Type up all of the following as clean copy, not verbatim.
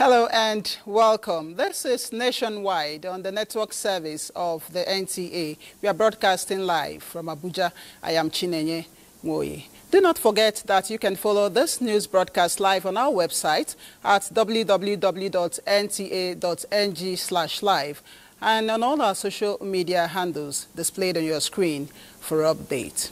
Hello and welcome. This is Nationwide on the network service of the NTA. We are broadcasting live from Abuja. I am Chinenye Nwoye. Do not forget that you can follow this news broadcast live on our website at www.nta.ng/live and on all our social media handles displayed on your screen for update.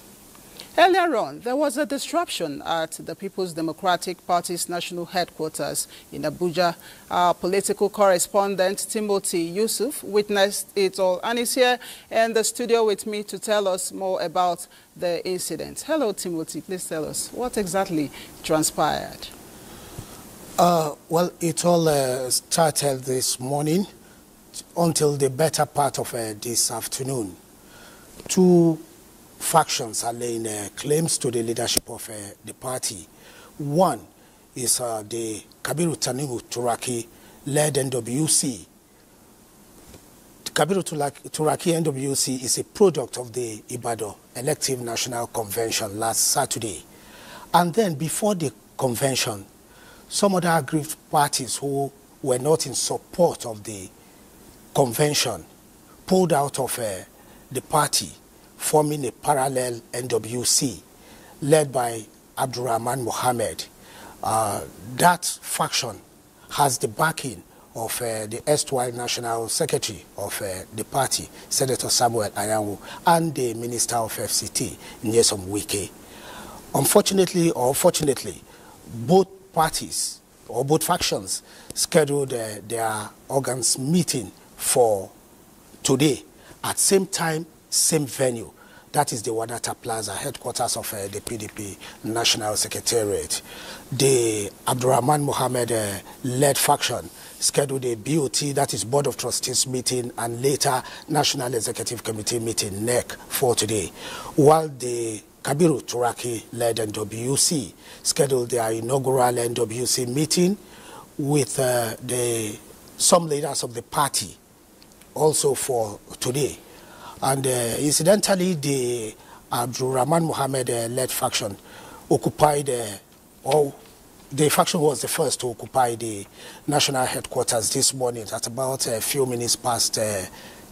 Earlier on, there was a disruption at the People's Democratic Party's national headquarters in Abuja. Our political correspondent, Timothy Yusuf, witnessed it all and is here in the studio with me to tell us more about the incident. Hello, Timothy. Please tell us what exactly transpired. Well, it all started this morning until the better part of this afternoon. Two factions are laying claims to the leadership of the party. One is the Kabiru Tanimu Turaki-led NWC. Kabiru Turaki NWC is a product of the Ibadan Elective National Convention last Saturday. And then before the convention, some other aggrieved parties who were not in support of the convention pulled out of the party, forming a parallel NWC led by Abdurrahman Mohammed. That faction has the backing of the erstwhile National Secretary of the party, Senator Samuel Anyanwu, and the Minister of FCT, Nyesom Wike. Unfortunately or fortunately, both parties or both factions scheduled their organs meeting for today at same time, same venue. That is the Wadata Plaza, headquarters of the PDP National Secretariat. The Abdurrahman Mohammed-led faction scheduled a BOT, that is Board of Trustees meeting, and later National Executive Committee meeting, NEC, for today. While the Kabiru Turaki-led NWC scheduled their inaugural NWC meeting with some leaders of the party also for today. And incidentally, the Abdurrahman Mohammed-led faction occupied, or the faction was the first to occupy the national headquarters this morning at about a few minutes past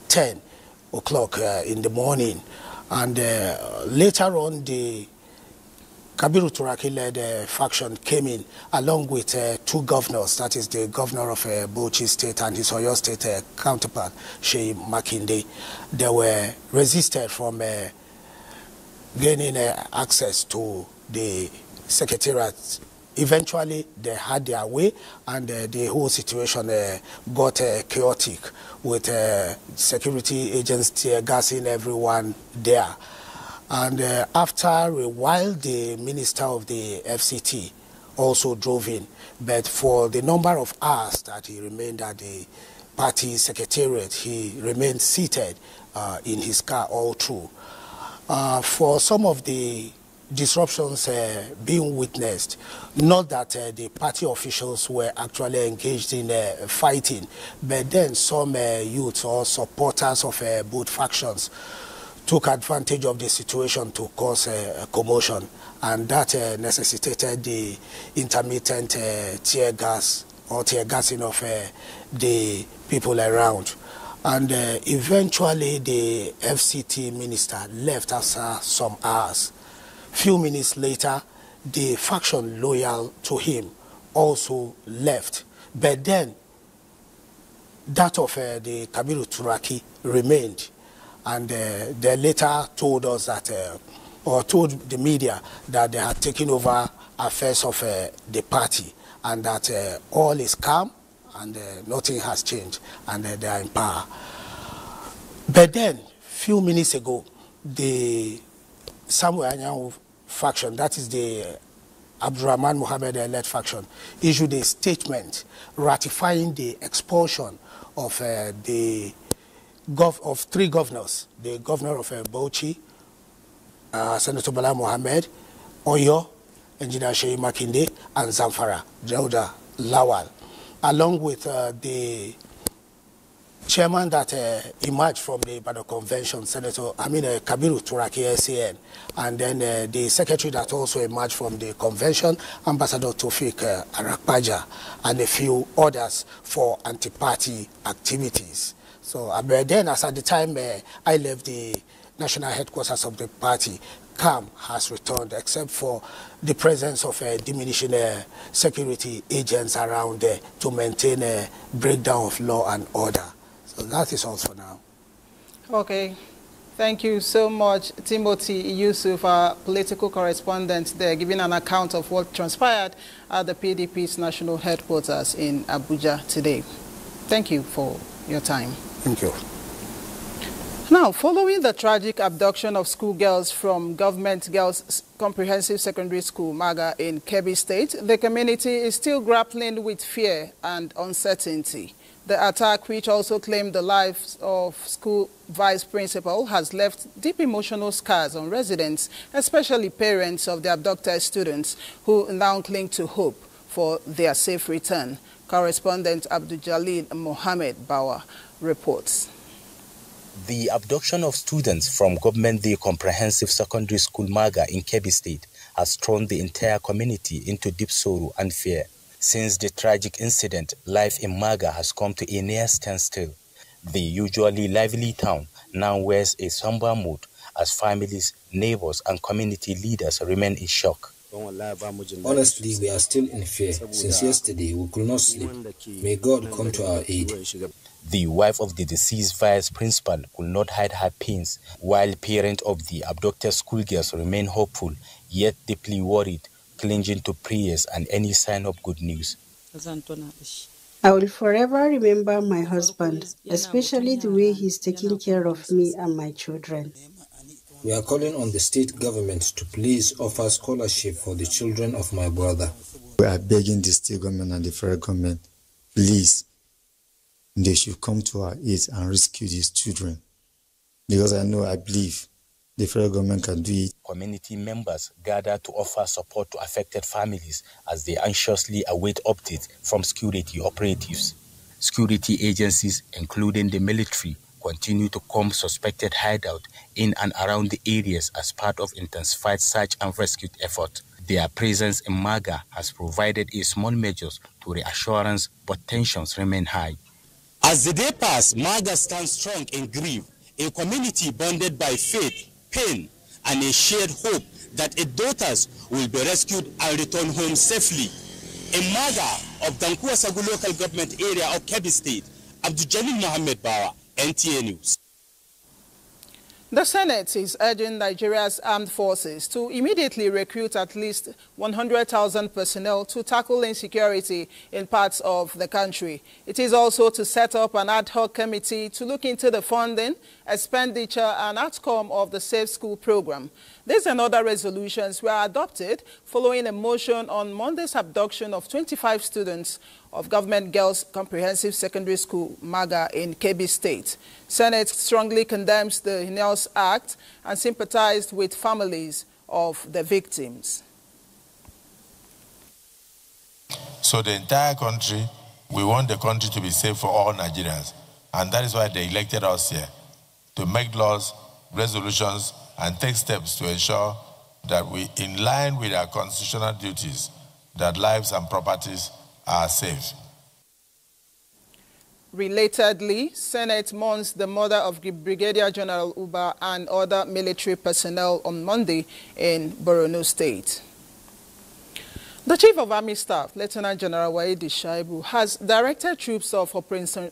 10 o'clock in the morning. And later on, the Kabiru Turaki-led faction came in along with two governors, that is the governor of Bauchi State and his Oyo State counterpart, Sheyi Makinde. They were resisted from gaining access to the secretariat. Eventually, they had their way, and the whole situation got chaotic with security agents tear gassing everyone there. And after a while, the minister of the FCT also drove in. But for the number of hours that he remained at the party secretariat, he remained seated in his car all through. For some of the disruptions being witnessed, not that the party officials were actually engaged in fighting, but then some youths or supporters of both factions took advantage of the situation to cause commotion, and that necessitated the intermittent tear gassing of the people around. And eventually the FCT minister left after some hours. Few minutes later, the faction loyal to him also left, but then that of the Kabiru Turaki remained. And they later told us that, or told the media that they had taken over affairs of the party, and that all is calm and nothing has changed, and they are in power. But then, few minutes ago, the Samuel Anyanwu faction, that is the Abdurrahman Mohammed-led faction, issued a statement ratifying the expulsion of three governors: the governor of Bauchi, Senator Bala Mohammed, Oyo, Engineer Sheyi Makinde, and Zamfara, Dauda Lawal, along with the chairman that emerged from the Ibadan Convention, Kabiru Turaki SAN, and then the secretary that also emerged from the convention, Ambassador Tofik Arakpaja, and a few others for anti-party activities. So then, as at the time I left the national headquarters of the party, calm has returned, except for the presence of diminishing security agents around there to maintain a breakdown of law and order. So that is all for now. Okay. Thank you so much, Timothy Yusuf, our political correspondent there, giving an account of what transpired at the PDP's national headquarters in Abuja today. Thank you for your time. Thank you. Now, following the tragic abduction of schoolgirls from Government Girls Comprehensive Secondary School, Maga, in Kebbi State, the community is still grappling with fear and uncertainty. The attack, which also claimed the lives of school vice principal, has left deep emotional scars on residents, especially parents of the abducted students, who now cling to hope for their safe return. Correspondent Abdul Jalil Mohammed Bawa reports. The abduction of students from Government Day Comprehensive Secondary School Maga in Kebbi State has thrown the entire community into deep sorrow and fear. Since the tragic incident, life in Maga has come to a near standstill. The usually lively town now wears a somber mood as families, neighbors and community leaders remain in shock. Honestly, we are still in fear. Since yesterday, we could not sleep. May God come to our aid. The wife of the deceased vice principal could not hide her pains, while parents of the abducted schoolgirls remain hopeful, yet deeply worried, clinging to prayers and any sign of good news. I will forever remember my husband, especially the way he's taking care of me and my children. We are calling on the state government to please offer scholarship for the children of my brother. We are begging the state government and the federal government, please, they should come to our aid and rescue these children. Because I believe the federal government can do it. Community members gather to offer support to affected families as they anxiously await updates from security operatives. Security agencies, including the military, continue to comb suspected hideout in and around the areas as part of intensified search and rescue effort. Their presence in Maga has provided a small measures to reassurance, but tensions remain high. As the day passes, Maga stands strong in grief, a community bonded by faith, pain, and a shared hope that its daughters will be rescued and return home safely. In Maga of Dankuwasagu local government area of Kebbi State, Abdul Jalil Mohammed Bawa, NTA News. The Senate is urging Nigeria's armed forces to immediately recruit at least 100,000 personnel to tackle insecurity in parts of the country. It is also to set up an ad hoc committee to look into the funding, expenditure and outcome of the Safe School program. These and other resolutions were adopted following a motion on Monday's abduction of 25 students of Government Girls Comprehensive Secondary School, Maga, in Kebbi State. Senate strongly condemns the heinous act and sympathized with families of the victims. So the entire country, we want the country to be safe for all Nigerians. And that is why they elected us here, to make laws, resolutions, and take steps to ensure that we, in line with our constitutional duties, that lives and properties are safe. Relatedly, Senate mourns the murder of Brigadier General Uba and other military personnel on Monday in Borno State. The Chief of Army Staff, Lieutenant General Waidi Shaibu, has directed troops of Operation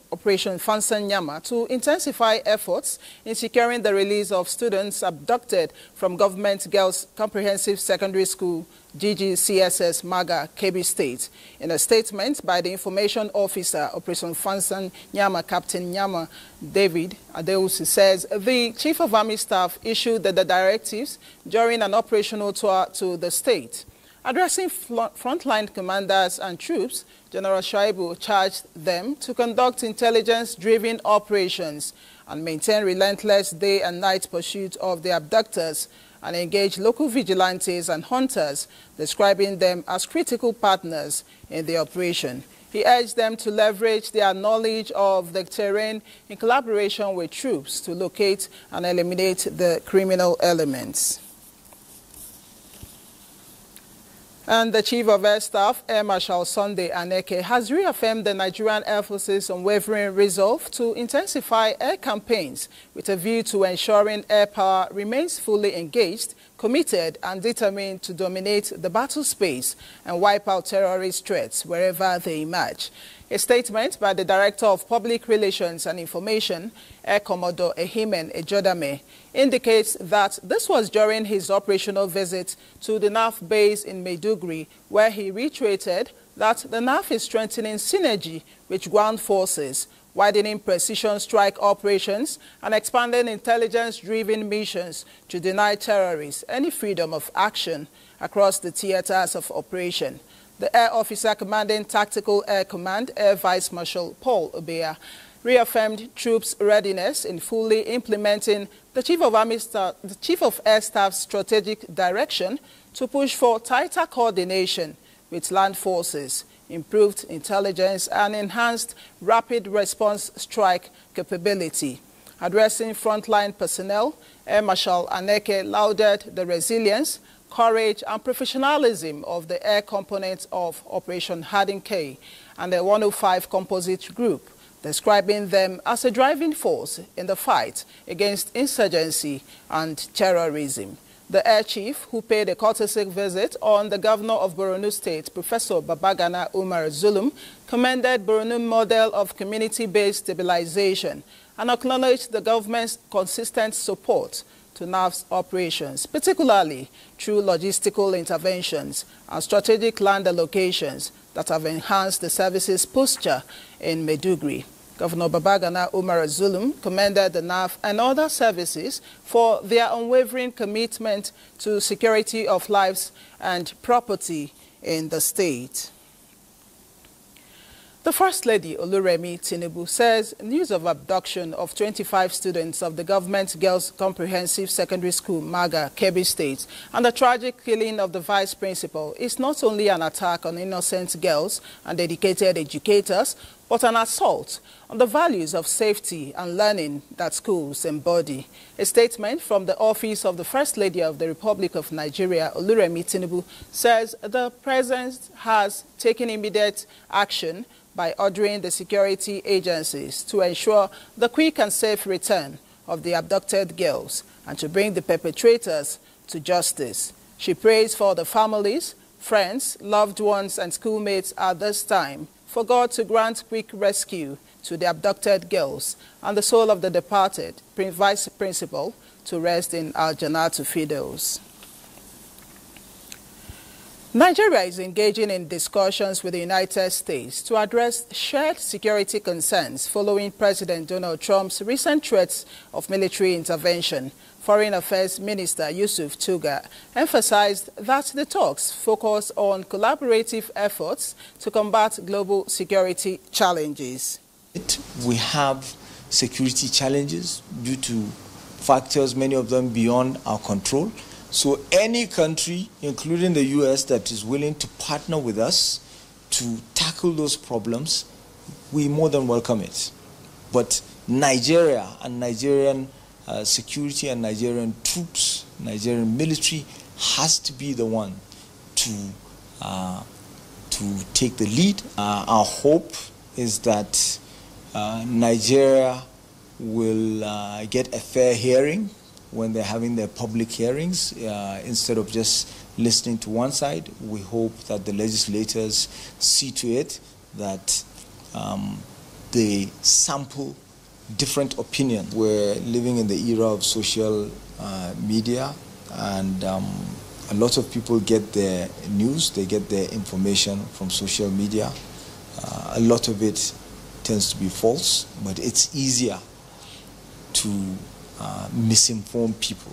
Fansan Nyama to intensify efforts in securing the release of students abducted from Government Girls Comprehensive Secondary School, GGCSS Maga, Kebbi State. In a statement by the Information Officer, Operation Fansan Nyama, Captain Nyama David Adeusi, says the Chief of Army Staff issued the directives during an operational tour to the state. Addressing frontline commanders and troops, General Shaibu charged them to conduct intelligence-driven operations and maintain relentless day and night pursuit of the abductors and engage local vigilantes and hunters, describing them as critical partners in the operation. He urged them to leverage their knowledge of the terrain in collaboration with troops to locate and eliminate the criminal elements. And the Chief of Air Staff, Air Marshal Sunday Aneke, has reaffirmed the Nigerian Air Force's unwavering resolve to intensify air campaigns with a view to ensuring air power remains fully engaged, committed and determined to dominate the battle space and wipe out terrorist threats wherever they emerge. A statement by the Director of Public Relations and Information, Air Commodore Ehimen Ejodame, indicates that this was during his operational visit to the NAF base in Maiduguri, where he reiterated that the NAF is strengthening synergy with ground forces, widening precision strike operations, and expanding intelligence-driven missions to deny terrorists any freedom of action across the theaters of operation. The Air Officer Commanding Tactical Air Command, Air Vice Marshal Paul Obeya, reaffirmed troops' readiness in fully implementing the Chief of Air Staff's strategic direction to push for tighter coordination with land forces, improved intelligence, and enhanced rapid response strike capability. Addressing frontline personnel, Air Marshal Aneke lauded the resilience, courage and professionalism of the air components of Operation Hardin K and the 105 Composite Group, describing them as a driving force in the fight against insurgency and terrorism. The Air Chief, who paid a courtesy visit on the Governor of Borno State, Professor Babagana Umar Zulum, commended Borno model of community-based stabilization and acknowledged the government's consistent support to NAF's operations, particularly through logistical interventions and strategic land allocations that have enhanced the service's posture in Maiduguri. Governor Babagana Umar Zulum commended the NAF and other services for their unwavering commitment to security of lives and property in the state. The First Lady, Oluremi Tinubu, says news of abduction of 25 students of the Government Girls Comprehensive Secondary School, Maga, Kebbi State, and the tragic killing of the Vice Principal is not only an attack on innocent girls and dedicated educators, but an assault on the values of safety and learning that schools embody. A statement from the Office of the First Lady of the Republic of Nigeria, Oluremi Tinubu, says the President has taken immediate action by ordering the security agencies to ensure the quick and safe return of the abducted girls and to bring the perpetrators to justice. She prays for the families, friends, loved ones, and schoolmates at this time for God to grant quick rescue to the abducted girls and the soul of the departed Vice Principal to rest in Al-Jannatu Fidos. Nigeria is engaging in discussions with the United States to address shared security concerns following President Donald Trump's recent threats of military intervention. Foreign Affairs Minister Yusuf Tuga emphasized that the talks focus on collaborative efforts to combat global security challenges. We have security challenges due to factors, many of them beyond our control. So any country, including the US, that is willing to partner with us to tackle those problems, we more than welcome it. But Nigeria and Nigerian security and Nigerian troops, Nigerian military has to be the one to take the lead. Our hope is that Nigeria will get a fair hearing when they're having their public hearings, instead of just listening to one side. We hope that the legislators see to it that they sample different opinions. We're living in the era of social media, and a lot of people get their news, they get their information from social media. A lot of it tends to be false, but it's easier to misinform people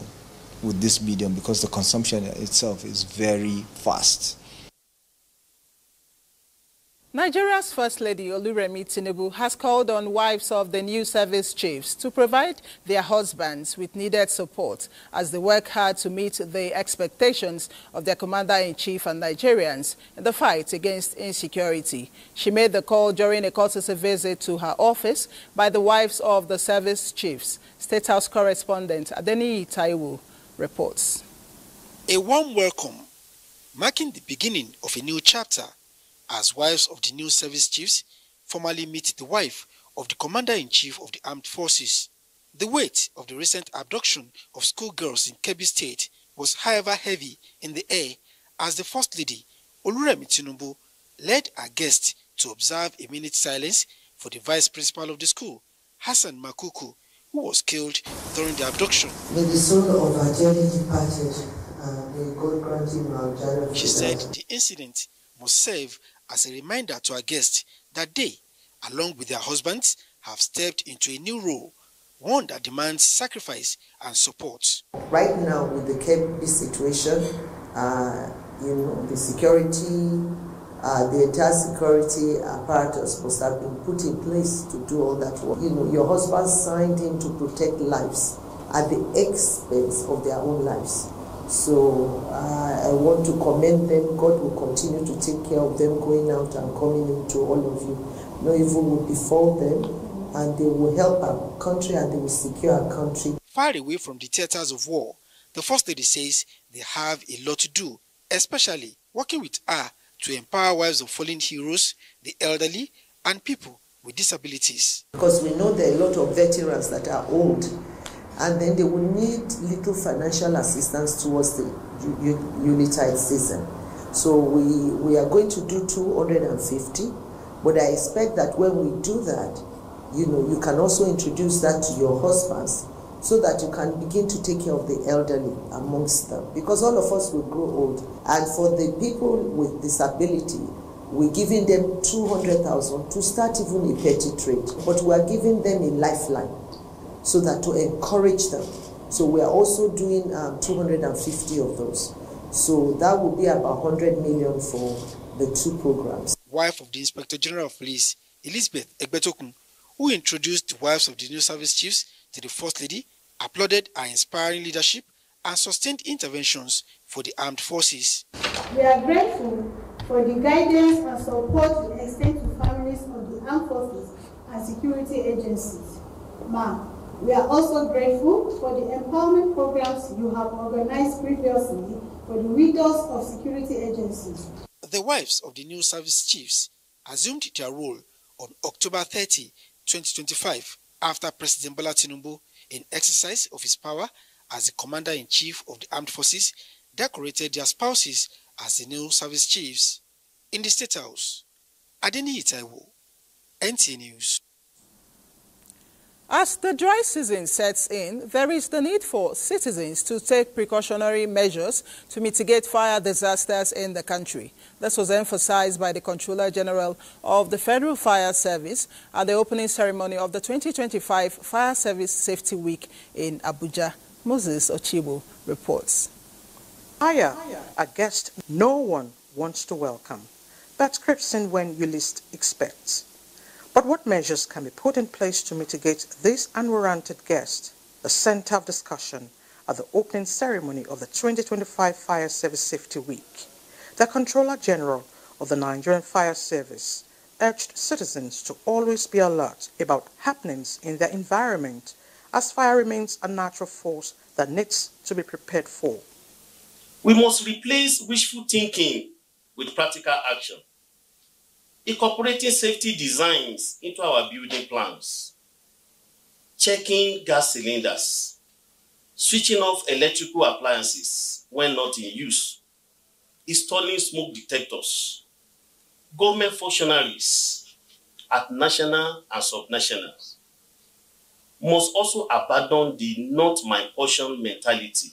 with this medium because the consumption itself is very fast. Nigeria's First Lady Oluremi Tinubu has called on wives of the new service chiefs to provide their husbands with needed support as they work hard to meet the expectations of their commander-in-chief and Nigerians in the fight against insecurity. She made the call during a courtesy visit to her office by the wives of the service chiefs. State House correspondent Adeniyi Taiwo reports. A warm welcome, marking the beginning of a new chapter as wives of the new service chiefs formally meet the wife of the commander-in-chief of the armed forces. The weight of the recent abduction of schoolgirls in Kebbi State was however heavy in the air as the First Lady, Oluremi Tinubu, led her guests to observe a minute's silence for the vice principal of the school, Hassan Makuku, who was killed during the abduction. May the soul of our dearly departed, may God grant him our journey. She said the incident must serve as a reminder to our guests that they, along with their husbands, have stepped into a new role, one that demands sacrifice and support. Right now, with the Kebbi situation, the security, the entire security apparatus must have been put in place to do all that work. Your husband signed in to protect lives at the expense of their own lives. So I want to commend them. God will continue to take care of them going out and coming into all of you. No evil will befall them, and they will help our country and they will secure our country. Far away from the theaters of war, the First Lady says they have a lot to do, especially working with her to empower wives of fallen heroes, the elderly, and people with disabilities. Because we know there are a lot of veterans that are old, and then they will need little financial assistance towards the Unitide season. So we are going to do 250, but I expect that when we do that, you can also introduce that to your husbands so that you can begin to take care of the elderly amongst them. Because all of us will grow old. And for the people with disability, we're giving them 200,000 to start even a petty trade. But we are giving them a lifeline, so that to encourage them. So we are also doing 250 of those. So that will be about 100 million for the two programs. Wife of the Inspector General of Police, Elizabeth Egbetokun, who introduced the wives of the new service chiefs to the First Lady, applauded her inspiring leadership and sustained interventions for the armed forces. We are grateful for the guidance and support we extend to families of the armed forces and security agencies. Ma'am, we are also grateful for the empowerment programs you have organized previously for the widows of security agencies. The wives of the new service chiefs assumed their role on October 30, 2025, after President Bola Tinubu, in exercise of his power as the Commander-in-Chief of the Armed Forces, decorated their spouses as the new service chiefs. In the State House, Adeniyi Taiwo, NTA News. As the dry season sets in, there is the need for citizens to take precautionary measures to mitigate fire disasters in the country. This was emphasized by the Controller General of the Federal Fire Service at the opening ceremony of the 2025 Fire Service Safety Week in Abuja. Moses Ochibo reports. Fire, a guest no one wants to welcome, that creeps in when you least expect. But what measures can be put in place to mitigate this unwarranted guest? The center of discussion at the opening ceremony of the 2025 Fire Service Safety Week. The Controller General of the Nigerian Fire Service urged citizens to always be alert about happenings in their environment, as fire remains a natural force that needs to be prepared for. We must replace wishful thinking with practical action, incorporating safety designs into our building plans, checking gas cylinders, switching off electrical appliances when not in use, installing smoke detectors. Government functionaries at national and subnationals must also abandon the not my portion mentality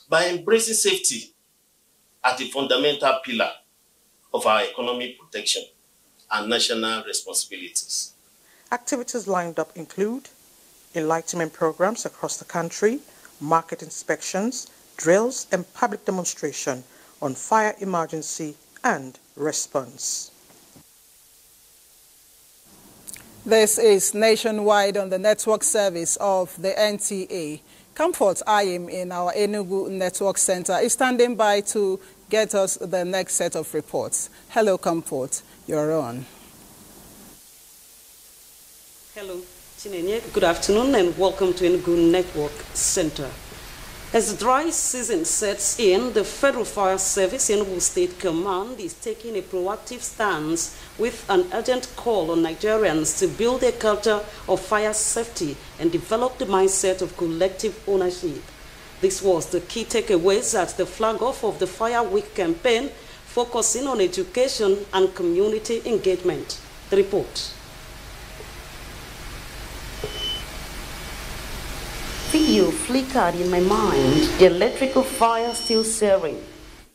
by embracing safety as a fundamental pillar of our economic protection and national responsibilities. Activities lined up include enlightenment programs across the country, market inspections, drills, and public demonstration on fire emergency and response. This is Nationwide on the network service of the NTA. Comfort Ayim in our Enugu Network Center is standing by to get us the next set of reports. Hello, Comfort. You're on. Hello, Chinenye. Good afternoon and welcome to Enugu Network Center. As the dry season sets in, the Federal Fire Service Enugu State Command is taking a proactive stance with an urgent call on Nigerians to build a culture of fire safety and develop the mindset of collective ownership. This was the key takeaways at the flag-off of the Fire Week campaign, focusing on education and community engagement. The report. Video flickered in my mind, the electrical fire still searing.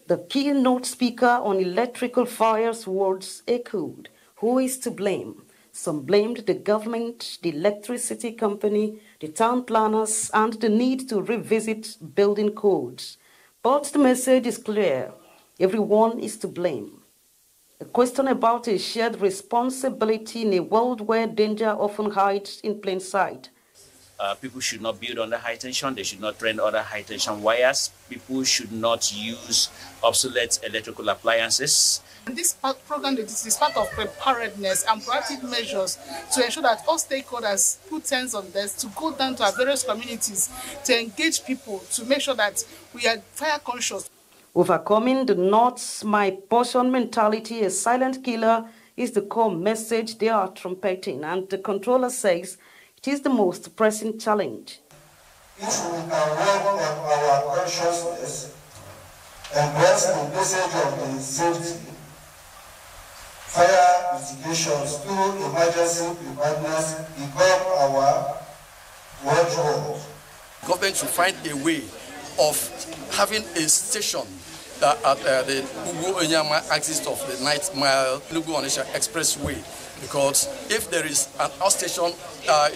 The keynote speaker on electrical fire's words echoed, who is to blame? Some blamed the government, the electricity company, the town planners, and the need to revisit building codes. But the message is clear. Everyone is to blame. A question about a shared responsibility in a world where danger often hides in plain sight. People should not build under high tension. They should not rent other high tension wires. People should not use obsolete electrical appliances. And this program is part of preparedness and proactive measures to ensure that all stakeholders put hands on this, to go down to our various communities, to engage people, to make sure that we are fire conscious. Overcoming the not my portion mentality, a silent killer, is the core message they are trumpeting, and the controller says it is the most pressing challenge. If we can work on our consciousness, embrace the message of the safety, fire mitigations through emergency preparedness become our watchword. Government should find a way of having a station at the Ugu-Enyama axis of the 9th mile Enugu-Onitsha Expressway. Because if there is an outstation,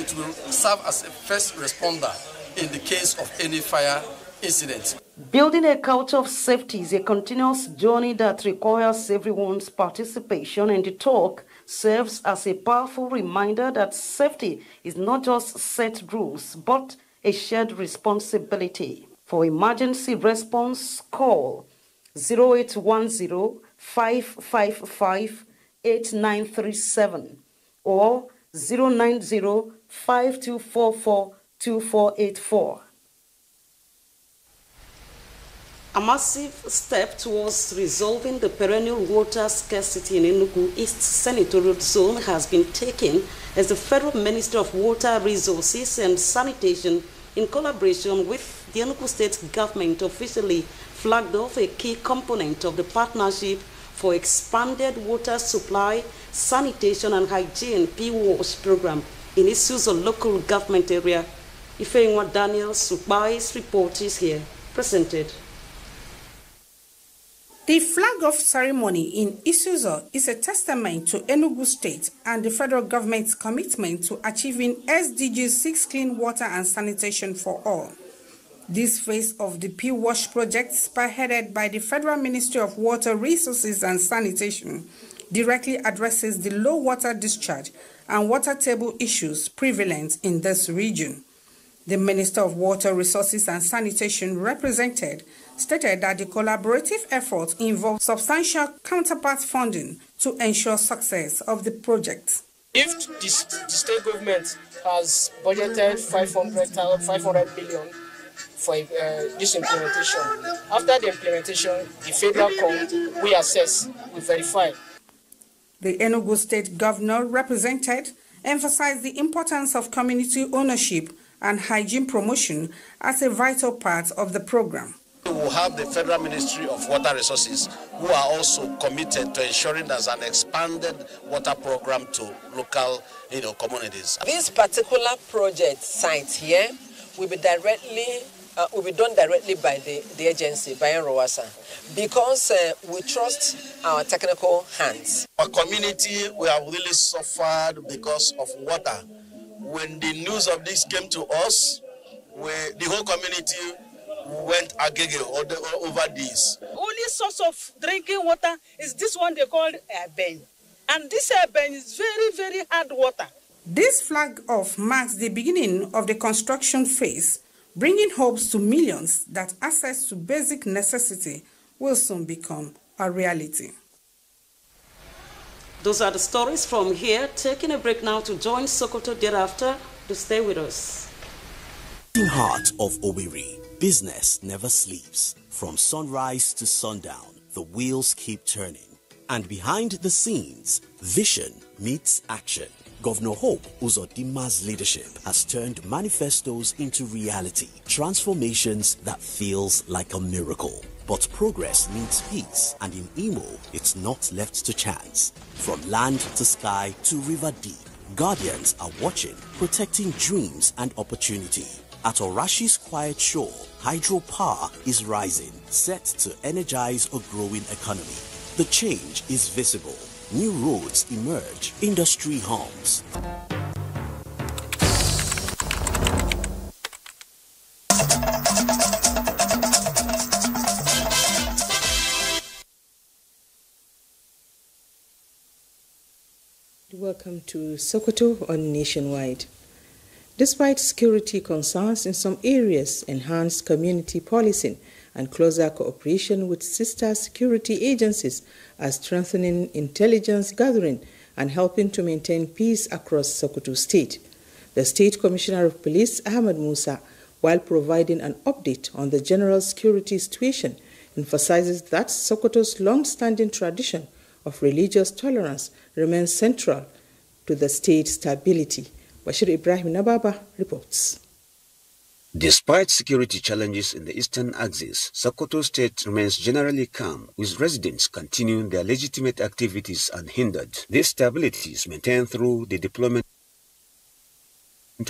it will serve as a first responder in the case of any fire incident. Building a culture of safety is a continuous journey that requires everyone's participation, and the talk serves as a powerful reminder that safety is not just set rules, but a shared responsibility. For emergency response, call 0810 555 8937 or 090 5244 2484. A massive step towards resolving the perennial water scarcity in Enugu East Senatorial Zone has been taken as the Federal Ministry of Water Resources and Sanitation, in collaboration with the Enugu State government, officially flagged off a key component of the partnership for expanded water supply, sanitation and hygiene P-WASH program in Isuzu local government area. Ifeanyi Daniel Supai's report is here, presented. The flag-off ceremony in Isuzu is a testament to Enugu State and the federal government's commitment to achieving SDG 6 clean water and sanitation for all. This phase of the P-WASH project, spearheaded by the Federal Ministry of Water Resources and Sanitation, directly addresses the low water discharge and water table issues prevalent in this region. The Minister of Water Resources and Sanitation stated that the collaborative effort involves substantial counterpart funding to ensure success of the project. If the state government has budgeted 500 million for this implementation, after the implementation, the federal come, we assess, we verify. The Enugu State Governor emphasized the importance of community ownership and hygiene promotion as a vital part of the program. We will have the Federal Ministry of Water Resources, who are also committed to ensuring there's an expanded water program to local communities. This particular project site here will be done directly by the agency, by NROWASA, because we trust our technical hands. Our community, we have really suffered because of water. When the news of this came to us, the whole community went agege over this. Only source of drinking water is this one they call airben. And this airben is very, very hard water. This flag-off marks the beginning of the construction phase, bringing hopes to millions that access to basic necessity will soon become a reality. Those are the stories from here. Taking a break now to join Sokoto thereafter. To stay with us. In heart of Owerri, business never sleeps. From sunrise to sundown, the wheels keep turning. And behind the scenes, vision meets action. Governor Hope Uzodima's leadership has turned manifestos into reality, transformations that feels like a miracle. But progress needs peace, and in Imo, it's not left to chance. From land to sky to river deep, guardians are watching, protecting dreams and opportunity. At Orashi's quiet shore, hydropower is rising, set to energize a growing economy. The change is visible. New roads emerge, industry hums. Welcome to Sokoto on Nationwide. Despite security concerns in some areas, enhanced community policing and closer cooperation with sister security agencies are strengthening intelligence gathering and helping to maintain peace across Sokoto State. The State Commissioner of Police, Ahmed Musa, while providing an update on the general security situation, emphasizes that Sokoto's long-standing tradition of religious tolerance remains central to the state's stability. Bashir Ibrahim Nababa reports. Despite security challenges in the eastern axis, Sokoto State remains generally calm, with residents continuing their legitimate activities unhindered. This stability is maintained through the deployment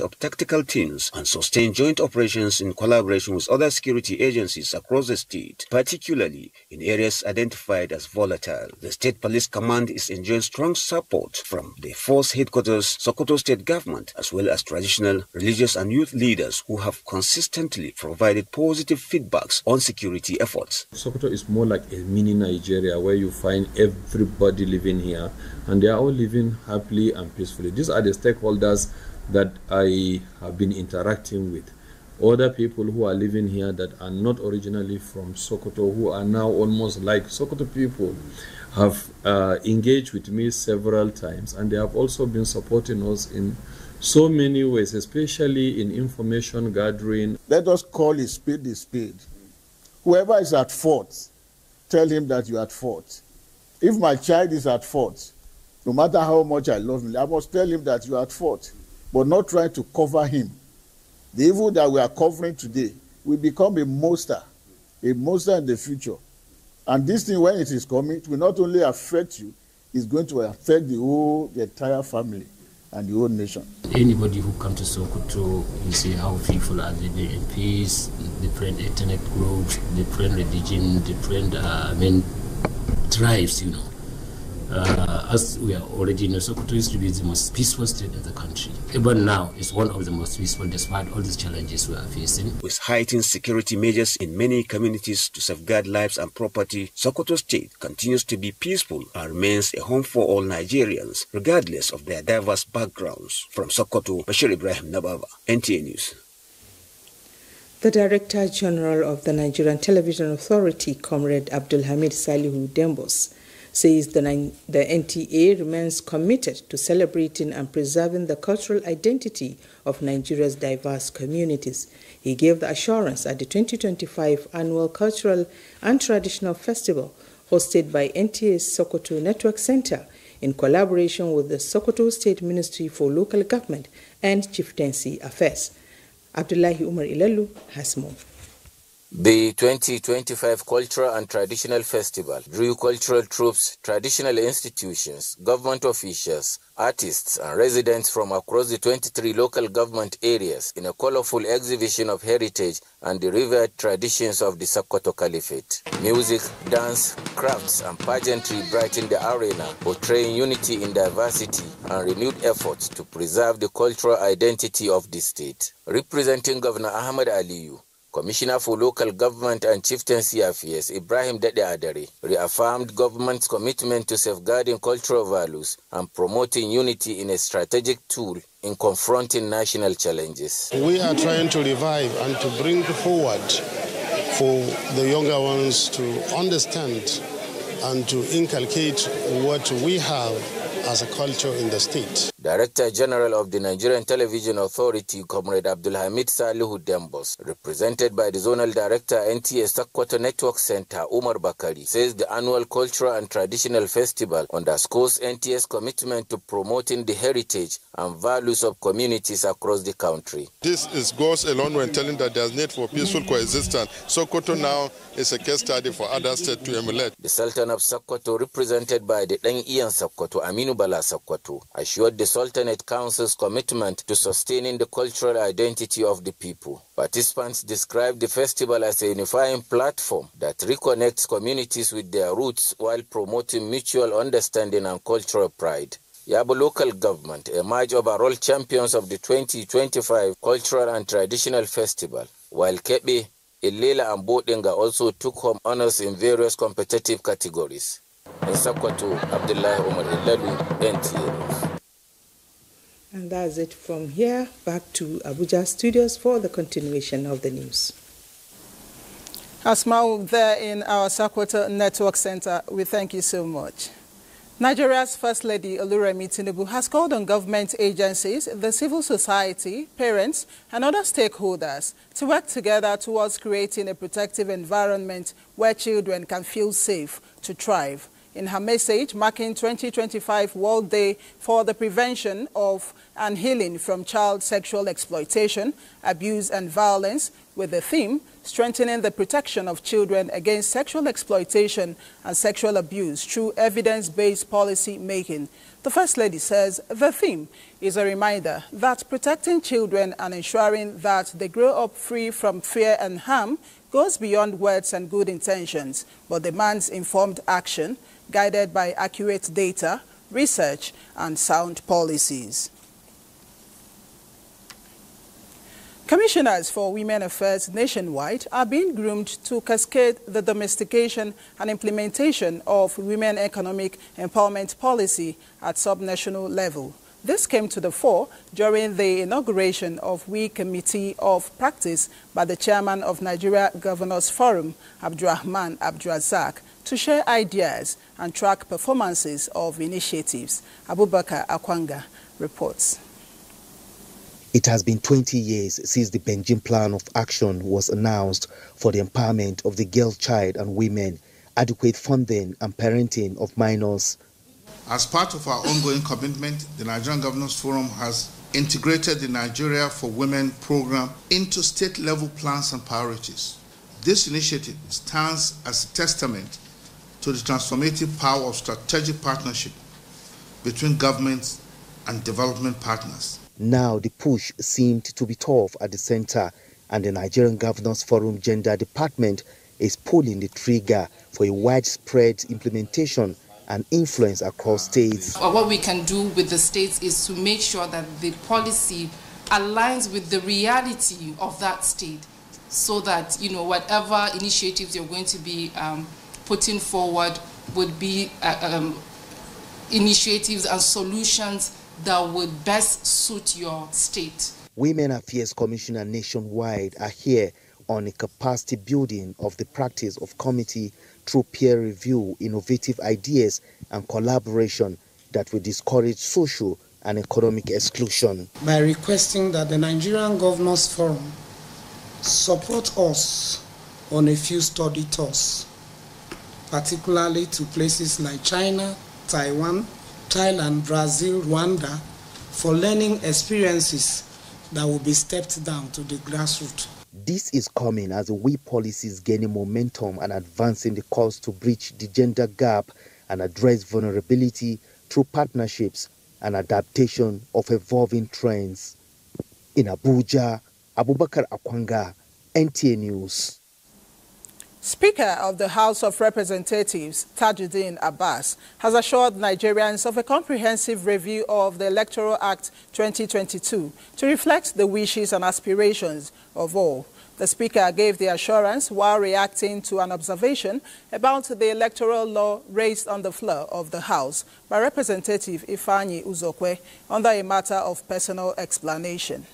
of tactical teams and sustained joint operations in collaboration with other security agencies across the state, particularly in areas identified as volatile. The State Police Command is enjoying strong support from the force headquarters, Sokoto State Government, as well as traditional, religious and youth leaders who have consistently provided positive feedbacks on security efforts. Sokoto is more like a mini Nigeria where you find everybody living here and they are all living happily and peacefully. These are the stakeholders that I have been interacting with. Other people who are living here that are not originally from Sokoto, who are now almost like Sokoto people, have engaged with me several times, and they have also been supporting us in so many ways, especially in information gathering. Let us call a spade a spade. Whoever is at fault, tell him that you are at fault. If my child is at fault, no matter how much I love him, I must tell him that you are at fault, but not try to cover him. The evil that we are covering today will become a monster in the future. And this thing, when it is coming, it will not only affect you, it's going to affect the entire family and the whole nation. Anybody who comes to Sokoto, you see how people are living in peace, different ethnic groups, different religion, different tribes, you know. As we are already know, Sokoto used to be the most peaceful state in the country. Even now, it's one of the most peaceful despite all these challenges we are facing. With heightened security measures in many communities to safeguard lives and property, Sokoto State continues to be peaceful and remains a home for all Nigerians, regardless of their diverse backgrounds. From Sokoto, Bashir Ibrahim Nababa, NTA News. The Director General of the Nigerian Television Authority, Comrade Abdulhamid Salihu Dembos, says the NTA remains committed to celebrating and preserving the cultural identity of Nigeria's diverse communities. He gave the assurance at the 2025 Annual Cultural and Traditional Festival hosted by NTA's Sokoto Network Center in collaboration with the Sokoto State Ministry for Local Government and Chieftaincy Affairs. Abdullahi Umar Ilalu has more. The 2025 Cultural and Traditional Festival drew cultural troupes, traditional institutions, government officials, artists and residents from across the 23 local government areas in a colorful exhibition of heritage and the revered traditions of the Sokoto Caliphate. Music, dance, crafts and pageantry brightened the arena, portraying unity in diversity and renewed efforts to preserve the cultural identity of the state. Representing Governor Ahmed Aliyu, Commissioner for Local Government and Chieftaincy Affairs, Ibrahim Dede Adare, reaffirmed government's commitment to safeguarding cultural values and promoting unity in a strategic tool in confronting national challenges. We are trying to revive and to bring forward for the younger ones to understand and to inculcate what we have as a culture in the state. Director General of the Nigerian Television Authority, Comrade Abdulhamid Salihu Dembos, represented by the Zonal Director, NTA Sokoto Network Center, Umar Bakari, says the annual Cultural and Traditional Festival underscores NTA's commitment to promoting the heritage and values of communities across the country. This goes along when telling that there's need for peaceful coexistence. Sokoto now is a case study for other states to emulate. The Sultan of Sokoto, represented by the Deng Ian Sokoto, Aminu Bala Sokoto, assured the Sultanate Council's commitment to sustaining the cultural identity of the people. Participants described the festival as a unifying platform that reconnects communities with their roots while promoting mutual understanding and cultural pride. Yabo local government emerged overall champions of the 2025 Cultural and Traditional Festival, while Kebe, Ilela and Bodinga also took home honors in various competitive categories. In Sokoto, Abdullahi Omar Ilalu, NTA News. And that's it from here. Back to Abuja studios for the continuation of the news. Asmau, there in our Sokoto Network Center, we thank you so much. Nigeria's First Lady Oluremi Tinubu has called on government agencies, the civil society, parents, and other stakeholders to work together towards creating a protective environment where children can feel safe to thrive. In her message marking 2025 World Day for the Prevention of and Healing from Child Sexual Exploitation, Abuse and Violence, with the theme, Strengthening the Protection of Children Against Sexual Exploitation and Sexual Abuse Through Evidence-Based Policy Making, the First Lady says the theme is a reminder that protecting children and ensuring that they grow up free from fear and harm goes beyond words and good intentions, but demands informed action, guided by accurate data, research, and sound policies. Commissioners for Women Affairs nationwide are being groomed to cascade the domestication and implementation of women economic empowerment policy at subnational level. This came to the fore during the inauguration of WE Committee of Practice by the chairman of Nigeria Governors Forum, Abdurrahman Abdulrazak, to share ideas and track performances of initiatives. Abubakar Akwanga reports. It has been 20 years since the Benjin Plan of Action was announced for the empowerment of the girl child and women, adequate funding and parenting of minors. As part of our ongoing commitment, the Nigerian Governors Forum has integrated the Nigeria for Women program into state-level plans and priorities. This initiative stands as a testament to the transformative power of strategic partnership between governments and development partners. Now the push seemed to be tough at the center, and the Nigerian Governors Forum Gender Department is pulling the trigger for a widespread implementation and influence across states. What we can do with the states is to make sure that the policy aligns with the reality of that state, so that whatever initiatives you're going to be putting forward would be initiatives and solutions that would best suit your state. Women Affairs Commissioner nationwide are here on a capacity building of the practice of committee through peer review, innovative ideas and collaboration that will discourage social and economic exclusion. By requesting that the Nigerian Governors Forum support us on a few study tours, particularly to places like China, Taiwan, Thailand, Brazil, Rwanda, for learning experiences that will be stepped down to the grassroots. This is coming as the WE policy is gaining momentum and advancing the cause to bridge the gender gap and address vulnerability through partnerships and adaptation of evolving trends. In Abuja, Abubakar Akwanga, NTA News. Speaker of the House of Representatives, Tajuddin Abbas, has assured Nigerians of a comprehensive review of the Electoral Act 2022 to reflect the wishes and aspirations of all. The Speaker gave the assurance while reacting to an observation about the electoral law raised on the floor of the House by Representative Ifeanyi Uzokwe under a matter of personal explanation.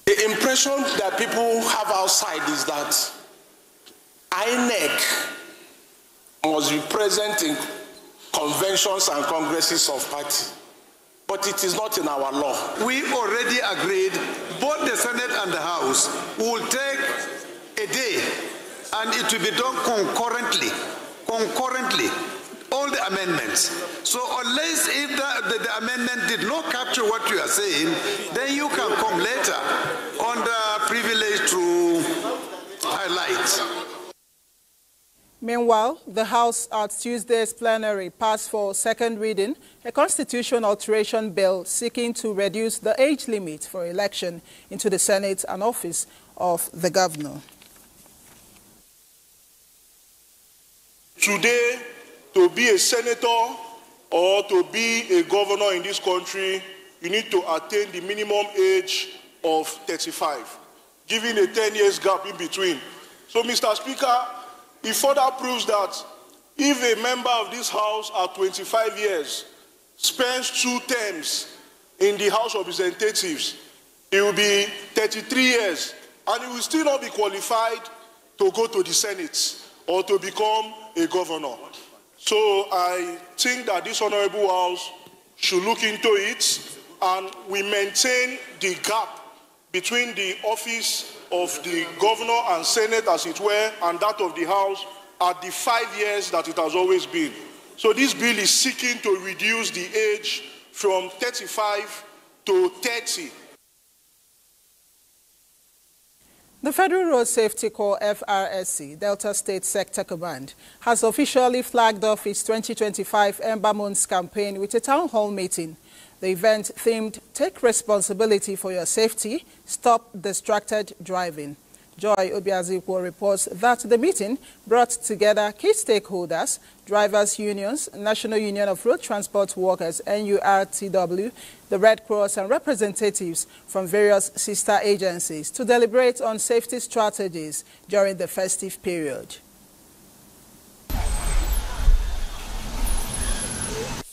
The impression that people have outside is that INEC must be present in conventions and congresses of party. But it is not in our law. We already agreed, both the Senate and the House will take a day and it will be done concurrently, all the amendments. So unless if the amendment did not capture what you are saying, then you can come later under privilege to highlight. Meanwhile, the House at Tuesday's plenary passed for second reading a constitution alteration bill seeking to reduce the age limit for election into the Senate and office of the governor. Today, to be a senator or to be a governor in this country, you need to attain the minimum age of 35, giving a 10 years gap in between. So, Mr. Speaker, it further proves that if a member of this House at 25 years spends 2 terms in the House of Representatives, it will be 33 years, and he will still not be qualified to go to the Senate or to become a governor. So I think that this Honorable House should look into it, and we maintain the gap between the office of the governor and Senate, as it were, and that of the House at the 5 years that it has always been. So this bill is seeking to reduce the age from 35 to 30. The Federal Road Safety Corps FRSC, Delta State Sector Command, has officially flagged off its 2025 Ember Months campaign with a town hall meeting. The event themed Take Responsibility for Your Safety, Stop Distracted Driving. Joy Obiazikwo reports that the meeting brought together key stakeholders, drivers' unions, National Union of Road Transport Workers, NURTW, the Red Cross, and representatives from various sister agencies to deliberate on safety strategies during the festive period.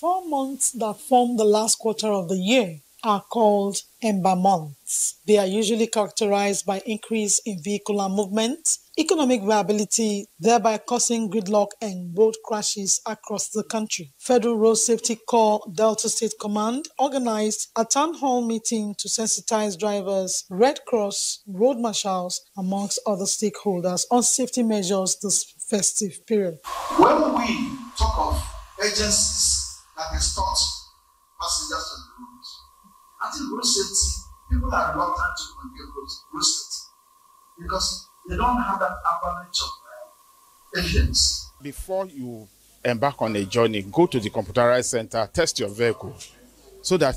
4 months that form the last quarter of the year are called Ember Months. They are usually characterized by increase in vehicular movement, economic viability, thereby causing gridlock and road crashes across the country. Federal Road Safety Corps Delta State Command organized a town hall meeting to sensitize drivers, Red Cross, road marshals, amongst other stakeholders on safety measures this festive period. When we talk of agencies that extort passengers on the roads, I think road safety, people are reluctant to condemn road safety because they don't have that avalanche of evidence. Before you embark on a journey, go to the computerized center, test your vehicle so that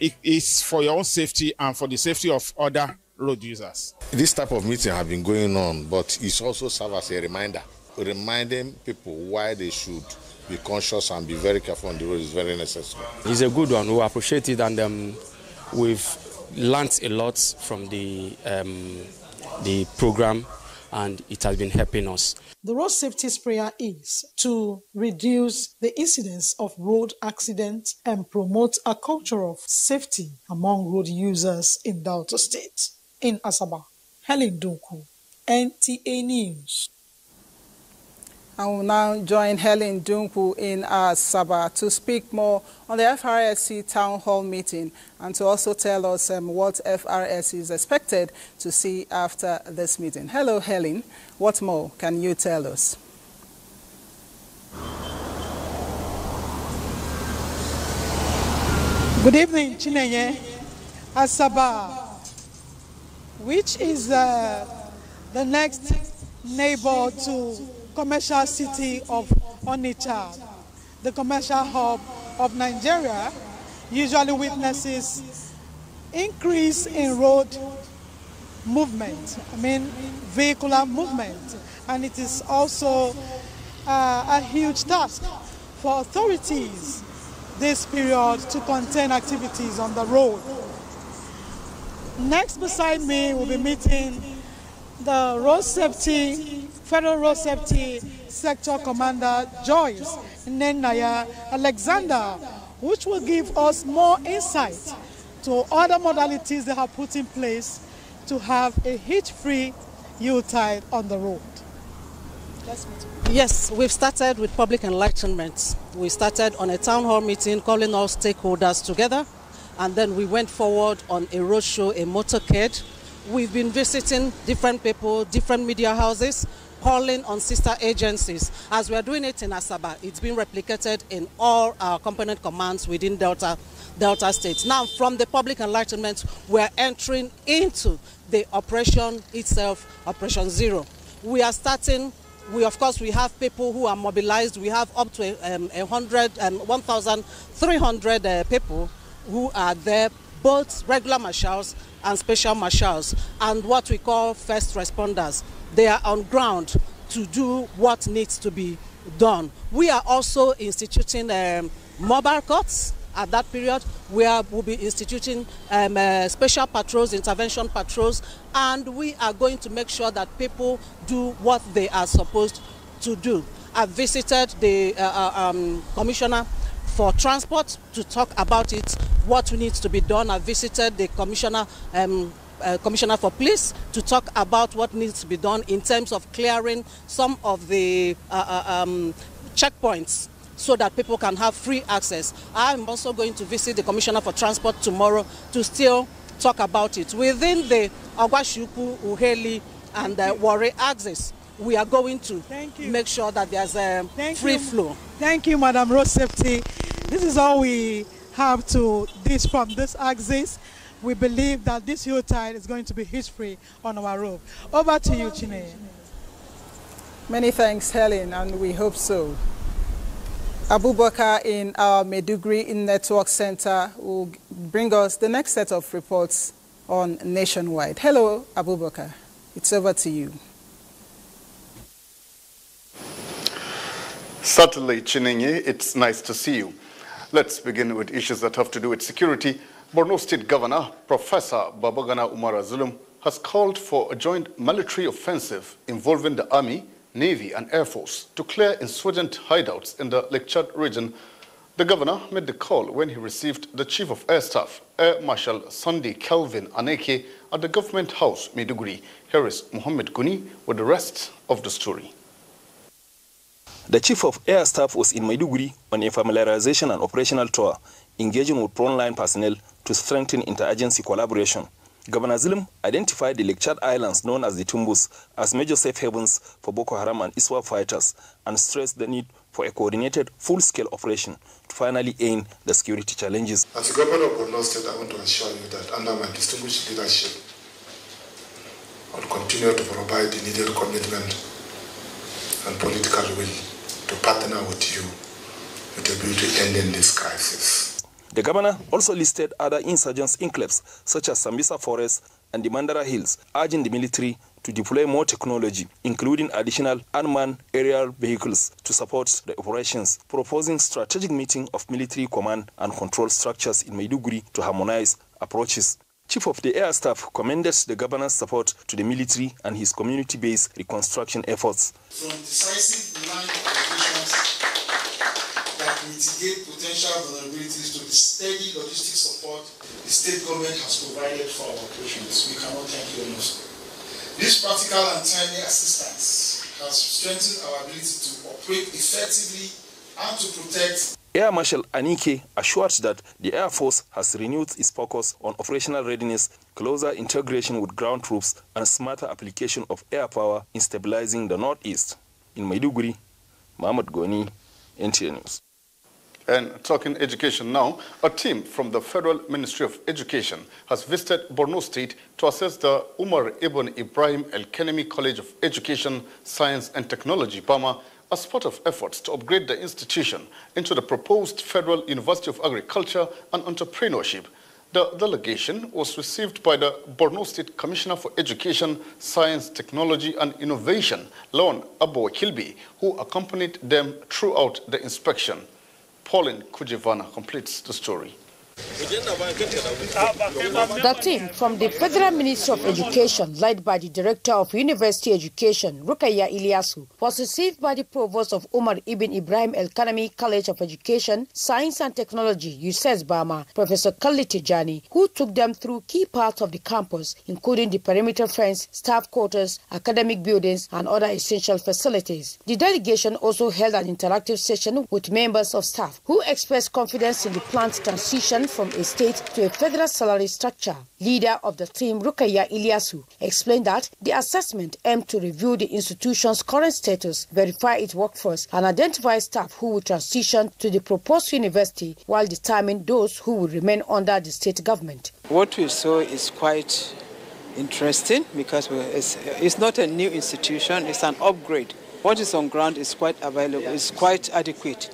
it is for your own safety and for the safety of other road users. This type of meeting has been going on, but it's also serves as a reminder, reminding people why they should be conscious and be very careful on the road is very necessary. It's a good one. We appreciate it, and we've learned a lot from the program, and it has been helping us. The road safety prayer is to reduce the incidence of road accidents and promote a culture of safety among road users in Delta State. In Asaba, Helen Dunku, NTA News. I will now join Helen Dunku in Asaba to speak more on the FRSC Town Hall meeting and to also tell us what FRSC is expected to see after this meeting. Hello, Helen. What more can you tell us? Good evening, Chinenye. Asaba, which is the next neighbor to commercial city of Onitsha, the commercial hub of Nigeria, usually witnesses increase in road movement, vehicular movement, and it is also a huge task for authorities this period to contain activities on the road. Next beside me will be meeting the Federal Road Safety Sector Commander Joyce Nenaya Alexander, which will give us more insight to other modalities they have put in place to have a hitch-free Yuletide on the road. Yes, we've started with public enlightenment. We started on a town hall meeting calling all stakeholders together, and then we went forward on a roadshow, a motorcade. We've been visiting different people, different media houses, calling on sister agencies. As we are doing it in Asaba, it's been replicated in all our component commands within Delta states. Now, from the public enlightenment, we're entering into the operation itself, Operation Zero. We are starting. Of course, we have people who are mobilized. We have up to 1,300 people who are there, both regular marshals and special marshals, and what we call first responders. They are on ground to do what needs to be done. We are also instituting mobile courts at that period, where we'll be instituting special patrols, intervention patrols, and we are going to make sure that people do what they are supposed to do. I visited the Commissioner for Transport to talk about it, what needs to be done. I visited the Commissioner for Police to talk about what needs to be done in terms of clearing some of the checkpoints so that people can have free access. I'm also going to visit the Commissioner for Transport tomorrow to still talk about it. Within the Ogwashuku, Uheli, and Warri axis, we are going to make sure that there's a free flow. Thank you, Madam Road Safety. This is all we have to dish from this axis. We believe that this Yuletide is going to be hitch-free on our road. Over to you, Chineye. Many thanks, Helen, and we hope so. Abubakar in our Maiduguri Network Center will bring us the next set of reports on Nationwide. Hello, Abubakar. It's over to you. Certainly, Chinenye, it's nice to see you. Let's begin with issues that have to do with security. Borno State Governor, Professor Babagana Umar Zulum, has called for a joint military offensive involving the Army, Navy and Air Force to clear insurgent hideouts in the Lake Chad region. The governor made the call when he received the Chief of Air Staff, Air Marshal Sunday Kelvin Aneke, at the Government House, Maiduguri. Here is Mohammed Guni with the rest of the story. The Chief of Air Staff was in Maiduguri on a familiarization and operational tour, engaging with frontline personnel to strengthen interagency collaboration. Governor Zulum identified the Lake Chad Islands, known as the Tumbus, as major safe havens for Boko Haram and ISWAP fighters, and stressed the need for a coordinated, full-scale operation to finally end the security challenges. As the Governor of Borno State, I want to assure you that under my distinguished leadership, I will continue to provide the needed commitment and political will to partner with you with a view to ending this crisis. The governor also listed other insurgents enclaves such as Sambisa Forest and the Mandara Hills, urging the military to deploy more technology, including additional unmanned aerial vehicles to support the operations, proposing strategic meeting of military command and control structures in Maiduguri to harmonize approaches. Chief of the Air Staff commended the governor's support to the military and his community-based reconstruction efforts. From decisive line operations that mitigate potential vulnerabilities to the steady logistic support the state government has provided for our operations, we cannot thank you enough. This practical and timely assistance has strengthened our ability to operate effectively and to protect. Air Marshal Anike assured that the Air Force has renewed its focus on operational readiness, closer integration with ground troops, and smarter application of air power in stabilizing the Northeast. In Maiduguri, Mohammed Goni, NTA News. And talking education now, a team from the Federal Ministry of Education has visited Borno State to assess the Umar Ibn Ibrahim El-Kanemi College of Education, Science and Technology, Bama, as part of efforts to upgrade the institution into the proposed Federal University of Agriculture and Entrepreneurship. The delegation was received by the Borno State Commissioner for Education, Science, Technology and Innovation, Lawan Abo Kilby, who accompanied them throughout the inspection. Pauline Kujivana completes the story. The team from the Federal Ministry of Education, led by the Director of University Education, Rukaya Ilyasu, was received by the Provost of Umar Ibn Ibrahim El-Kanami College of Education, Science and Technology, USES Bama, Professor Khalid Tijani, who took them through key parts of the campus, including the perimeter fence, staff quarters, academic buildings, and other essential facilities. The delegation also held an interactive session with members of staff who expressed confidence in the planned transition from a state to a federal salary structure. Leader of the team, Rukaya Ilyasu, explained that the assessment aimed to review the institution's current status, verify its workforce, and identify staff who will transition to the proposed university while determining those who will remain under the state government. What we saw is quite interesting because it's not a new institution, it's an upgrade. What is on ground is quite available, it's quite adequate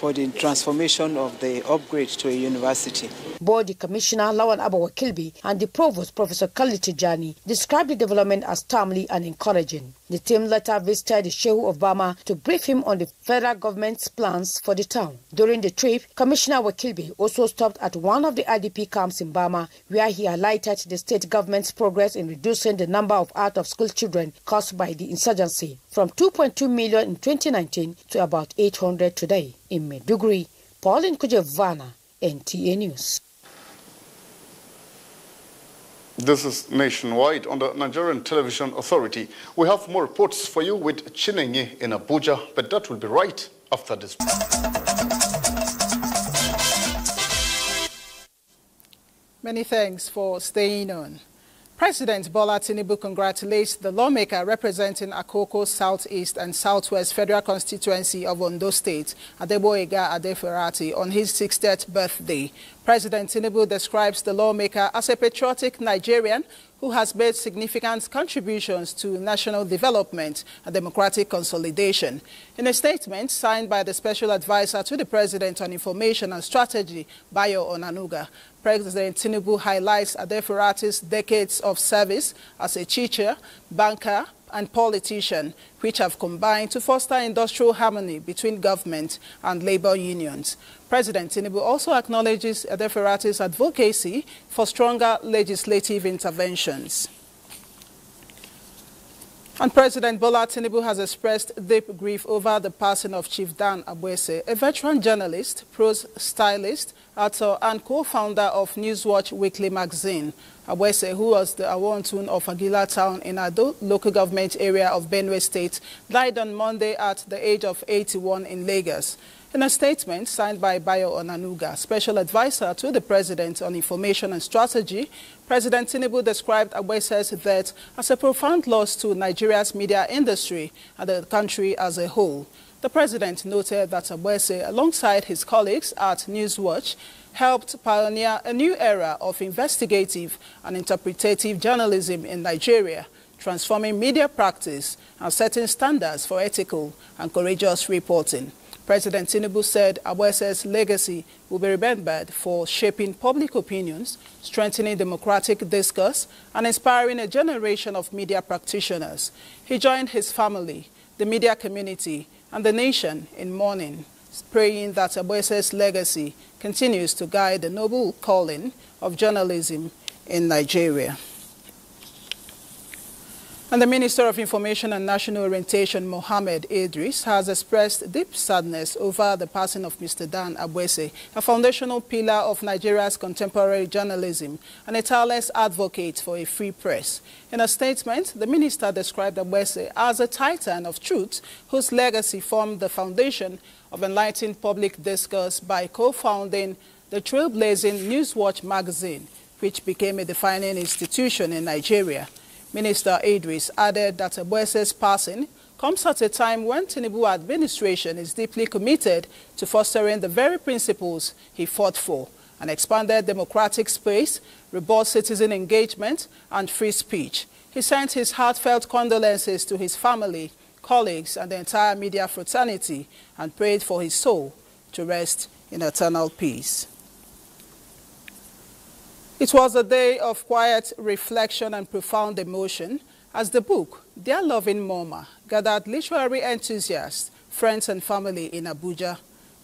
for the transformation of the upgrade to a university. Both the Commissioner, Lawan Abawa Kilby, and the Provost, Professor Khalid Tijani, described the development as timely and encouraging. The team later visited the Shehu of Bama to brief him on the federal government's plans for the town. During the trip, Commissioner Wakilby also stopped at one of the IDP camps in Bama, where he highlighted the state government's progress in reducing the number of out-of-school children caused by the insurgency from 2.2 million in 2019 to about 800 today. In Maiduguri, Pauline Kujevana, NTA News. This is Nationwide on the Nigerian Television Authority. We have more reports for you with Chinenye in Abuja, but that will be right after this. Many thanks for staying on. President Bola Tinubu congratulates the lawmaker representing Akoko Southeast and Southwest Federal Constituency of Ondo State, Adeboyega Adeferati, on his 60th birthday. President Tinubu describes the lawmaker as a patriotic Nigerian who has made significant contributions to national development and democratic consolidation. In a statement signed by the Special Advisor to the President on Information and Strategy, Bayo Onanuga, President Tinubu highlights Adeferati's decades of service as a teacher, banker, and politician, which have combined to foster industrial harmony between government and labor unions. President Tinubu also acknowledges Adeferati's advocacy for stronger legislative interventions. And President Bola Tinubu has expressed deep grief over the passing of Chief Dan Abwese, a veteran journalist, prose stylist, author, and co-founder of Newswatch Weekly magazine. Abwese, who was the Awontun of Agila Town in Ado, local government area of Benue State, died on Monday at the age of 81 in Lagos. In a statement signed by Bayo Onanuga, Special Advisor to the President on Information and Strategy, President Tinubu described Abwese's death as a profound loss to Nigeria's media industry and the country as a whole. The President noted that Abwese, alongside his colleagues at Newswatch, helped pioneer a new era of investigative and interpretative journalism in Nigeria, transforming media practice and setting standards for ethical and courageous reporting. President Tinubu said Abwese's legacy will be remembered for shaping public opinions, strengthening democratic discourse, and inspiring a generation of media practitioners. He joined his family, the media community, and the nation in mourning, praying that Abwese's legacy continues to guide the noble calling of journalism in Nigeria. And the Minister of Information and National Orientation, Mohammed Idris, has expressed deep sadness over the passing of Mr. Dan Abwese, a foundational pillar of Nigeria's contemporary journalism and a tireless advocate for a free press. In a statement, the minister described Abwese as a titan of truth whose legacy formed the foundation of enlightened public discourse by co-founding the trailblazing Newswatch magazine, which became a defining institution in Nigeria. Minister Idris added that Abwese's passing comes at a time when Tinubu administration is deeply committed to fostering the very principles he fought for, an expanded democratic space, robust citizen engagement, and free speech. He sent his heartfelt condolences to his family, colleagues, and the entire media fraternity, and prayed for his soul to rest in eternal peace. It was a day of quiet reflection and profound emotion as the book, Dear Loving Mama, gathered literary enthusiasts, friends and family in Abuja.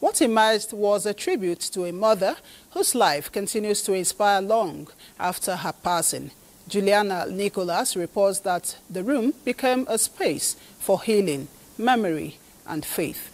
What emerged was a tribute to a mother whose life continues to inspire long after her passing. Juliana Nicholas reports that the room became a space for healing, memory, and faith.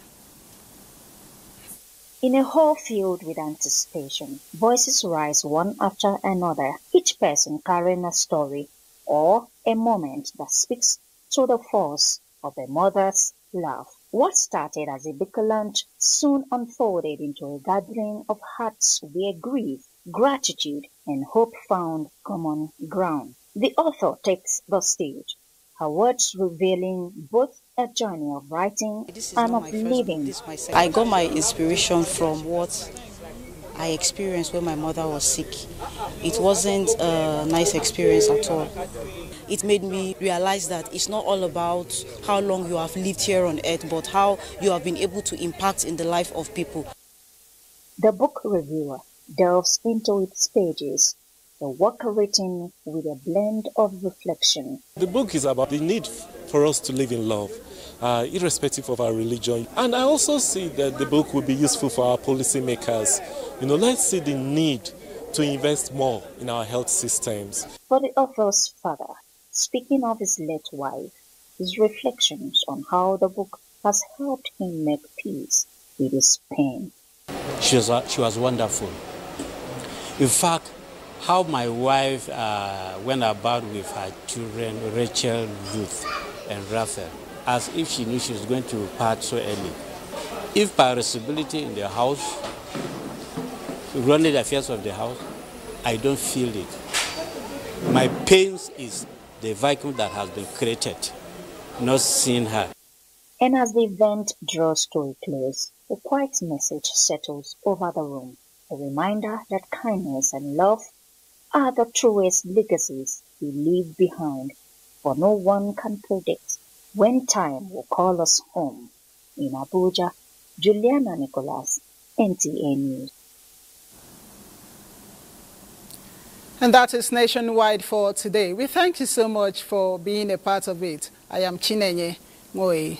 In a hall filled with anticipation, voices rise one after another, each person carrying a story or a moment that speaks to the force of a mother's love. What started as a book lunch soon unfolded into a gathering of hearts where grief, gratitude, and hope found common ground. The author takes the stage, her words revealing both a journey of writing and of living. I got my inspiration from what I experienced when my mother was sick. It wasn't a nice experience at all. It made me realize that it's not all about how long you have lived here on earth, but how you have been able to impact in the life of people. The book reviewer delves into its pages, the work written with a blend of reflection. The book is about the need for us to live in love, irrespective of our religion. And I also see that the book will be useful for our policymakers. Let's see the need to invest more in our health systems. For the author's father, speaking of his late wife, his reflections on how the book has helped him make peace with his pain. She was wonderful. In fact, how my wife went about with her children, Rachel, Ruth, and Raphael, as if she knew she was going to part so early. If by responsibility in the house, running the affairs of the house, I don't feel it. My pains is the vacuum that has been created, not seeing her. And as the event draws to a close, a quiet message settles over the room, a reminder that kindness and love are the truest legacies we leave behind, for no one can predict when time will call us home. In Abuja, Juliana Nicholas, NTA News. And that is nationwide for today. We thank you so much for being a part of it. I am Chinenye Moe.